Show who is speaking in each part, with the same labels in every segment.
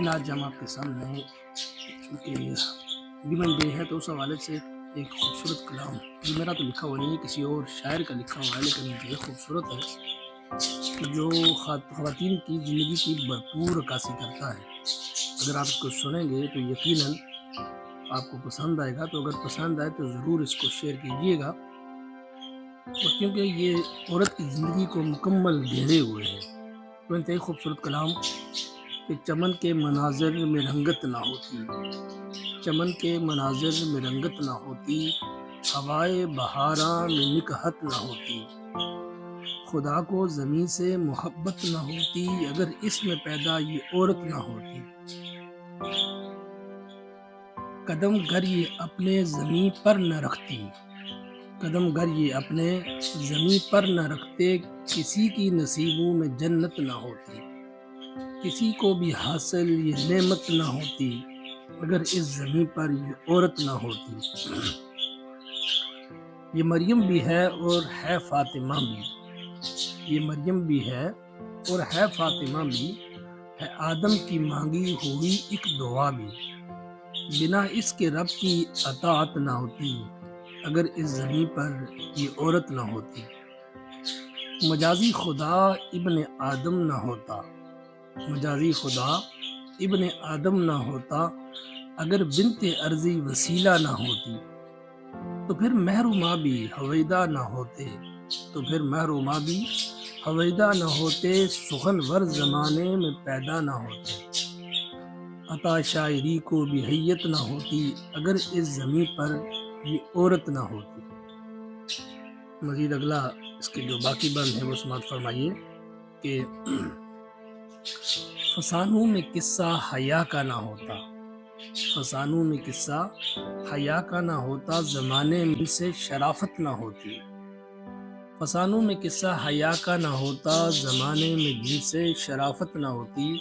Speaker 1: آج ہم آپ کے سامنے چونکہ ویمن ڈے ہے تو اس حوالے سے ایک خوبصورت کلام جو میرا تو لکھا ہوا نہیں ہے، کسی اور شاعر کا لکھا ہوا ہے، لیکن بہت خوبصورت ہے، جو خواتین کی زندگی کی بھرپور عکاسی کرتا ہے۔ اگر آپ اس کو سنیں گے تو یقیناً آپ کو پسند آئے گا، تو اگر پسند آئے تو ضرور اس کو شیئر کیجیے گا، اور کیونکہ یہ عورت کی زندگی کو مکمل گھیرے ہوئے ہے۔ تو انتہائی خوبصورت کلام کہ چمن کے مناظر میں رنگت نہ ہوتی، چمن کے مناظر میں رنگت نہ ہوتی، ہوائے بہاراں میں نکہت نہ ہوتی، خدا کو زمین سے محبت نہ ہوتی، اگر اس میں پیدا یہ عورت نہ ہوتی، قدم گر یہ اپنے زمین پر نہ رکھتی، قدم گر یہ اپنے زمین پر نہ رکھتے، کسی کی نصیبوں میں جنت نہ ہوتی، کسی کو بھی حاصل یہ نعمت نہ ہوتی، اگر اس زمین پر یہ عورت نہ ہوتی۔ یہ مریم بھی ہے اور ہے فاطمہ بھی، یہ مریم بھی ہے اور ہے فاطمہ بھی، ہے آدم کی مانگی ہوئی ایک دعا بھی، بنا اس کے رب کی اطاعت نہ ہوتی، اگر اس زمین پر یہ عورت نہ ہوتی۔ مجازی خدا ابن آدم نہ ہوتا، مجازی خدا ابن آدم نہ ہوتا، اگر بنت ارضی وسیلہ نہ ہوتی، تو پھر مہر و ماں بھی ہویدا نہ ہوتے، تو پھر مہر و ماں بھی ہویدا نہ ہوتے، سخن ور زمانے میں پیدا نہ ہوتے، عطا شاعری کو بھی حیت نہ ہوتی، اگر اس زمین پر یہ عورت نہ ہوتی۔ مزید اگلا اس کے جو باقی بند ہے وہ سماعت فرمائیے کہ فسانوں میں قصہ حیا کا نہ ہوتا، فسانوں میں قصہ حیا کا نہ ہوتا، زمانے میں سے شرافت نہ ہوتی، فسانوں میں قصہ حیا کا نہ ہوتا، زمانے میں جن سے شرافت نہ ہوتی،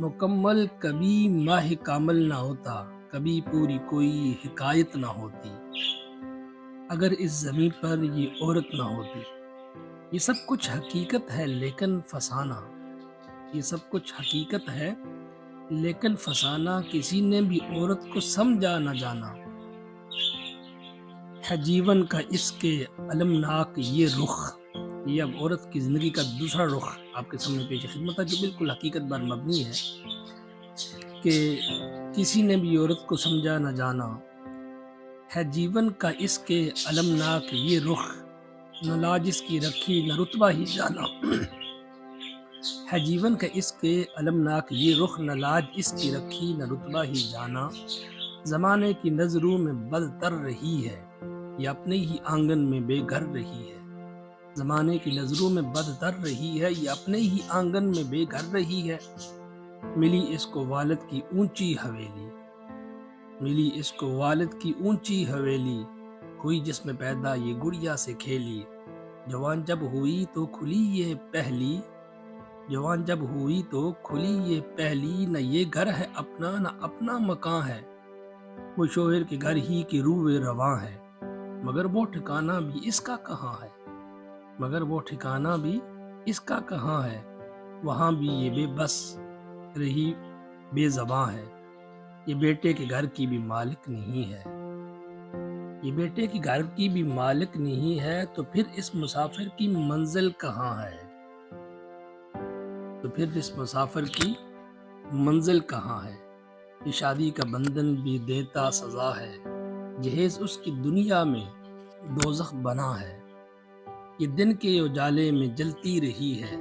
Speaker 1: مکمل کبھی ماہ کامل نہ ہوتا، کبھی پوری کوئی حکایت نہ ہوتی، اگر اس زمین پر یہ عورت نہ ہوتی۔ یہ سب کچھ حقیقت ہے لیکن فسانہ، یہ سب کچھ حقیقت ہے لیکن فسانہ، کسی نے بھی عورت کو سمجھا نہ جانا، ہے جیون کا اس کے المناک یہ رخ۔ یہ اب عورت کی زندگی کا دوسرا رخ آپ کے سامنے پیش خدمت ہے، جو بالکل حقیقت پر مبنی ہے کہ کسی نے بھی عورت کو سمجھا نہ جانا، ہے جیون کا اس کے المناک یہ رخ، نہ لاج اس کی رکھی نہ رتبہ ہی جانا، ہے جیون کا اس کے المناک یہ رخ، نہ لاج اس کی رکھی نہ رتبہ ہی جانا، زمانے کی نظروں میں بدتر رہی ہے، یہ اپنے ہی آنگن میں بے گھر رہی ہے، زمانے کی نظروں میں بدتر رہی ہے، یہ اپنے ہی آنگن میں بے گھر رہی ہے، ملی اس کو والد کی اونچی حویلی، ملی اس کو والد کی اونچی حویلی، ہوئی جس میں پیدا یہ گڑیا سے کھیلی، جوان جب ہوئی تو کھلی یہ پہلی، جوان جب ہوئی تو کھلی یہ پہلی، نہ یہ گھر ہے اپنا نہ اپنا مکان ہے، وہ شوہر کے گھر ہی کی روئے رواں ہے، مگر وہ ٹھکانہ بھی اس کا کہاں ہے، مگر وہ ٹھکانہ بھی اس کا کہاں ہے، وہاں بھی یہ بے بس رہی بے زباں ہے، یہ بیٹے کے گھر کی بھی مالک نہیں ہے، یہ بیٹے کے گھر کی بھی مالک نہیں ہے، تو پھر اس مسافر کی منزل کہاں ہے، تو پھر اس مسافر کی منزل کہاں ہے، یہ شادی کا بندھن بھی دیتا سزا ہے، جہیز اس کی دنیا میں دوزخ بنا ہے، یہ دن کے اجالے میں جلتی رہی ہے،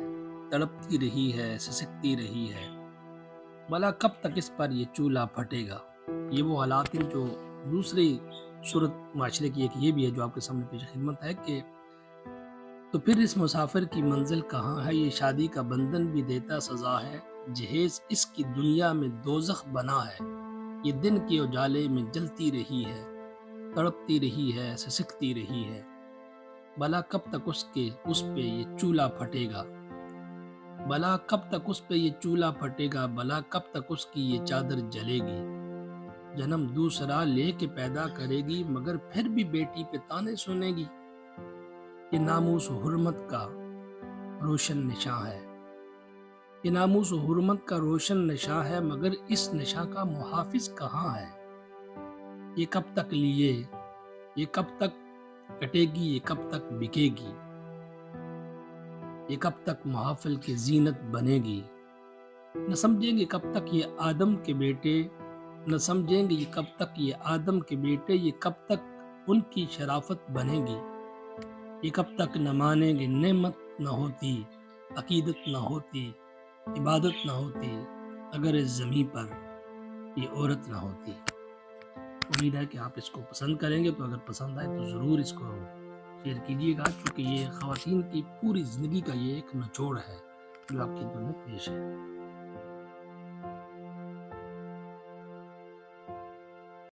Speaker 1: تڑپتی رہی ہے سسکتی رہی ہے، بھلا کب تک اس پر یہ چولہا پھٹے گا۔ یہ وہ حالات ہیں جو دوسری صورت معاشرے کی ایک یہ بھی ہے جو آپ کے سامنے پیش خدمت ہے کہ تو پھر اس مسافر کی منزل کہاں ہے، یہ شادی کا بندھن بھی دیتا سزا ہے، جہیز اس کی دنیا میں دوزخ بنا ہے، یہ دن کے اجالے میں جلتی رہی ہے، تڑپتی رہی ہے سسکتی رہی ہے، بھلا کب تک اس پہ یہ چولہا پھٹے گا، بھلا کب تک اس پہ یہ چولہا پھٹے گا، بھلا کب تک اس کی یہ چادر جلے گی، جنم دوسرا لے کے پیدا کرے گی، مگر پھر بھی بیٹی پہ تانے سنے گی، یہ ناموس و حرمت کا روشن نشاں ہے، یہ ناموس و حرمت کا روشن نشاں ہے، مگر اس نشاں کا محافظ کہاں ہے؟ یہ کب تک لیے، یہ کب تک کٹے گی، یہ کب تک بکے گی، یہ کب تک محافل کی زینت بنے گی؟ نہ سمجھیں گے کب تک یہ آدم کے بیٹے، نہ سمجھیں گے یہ کب تک یہ آدم کے بیٹے، یہ کب تک ان کی شرافت بنے گی؟ یہ کب تک نہ مانیں گے نعمت نہ ہوتی، عقیدت نہ ہوتی، عبادت نہ ہوتی، اگر اس زمین پر یہ عورت نہ ہوتی۔ امید ہے کہ آپ اس کو پسند کریں گے، تو اگر پسند آئے تو ضرور اس کو شیئر کیجیے گا، کیونکہ یہ خواتین کی پوری زندگی کا یہ ایک نچوڑ ہے جو آپ کی خدمت میں پیش ہے۔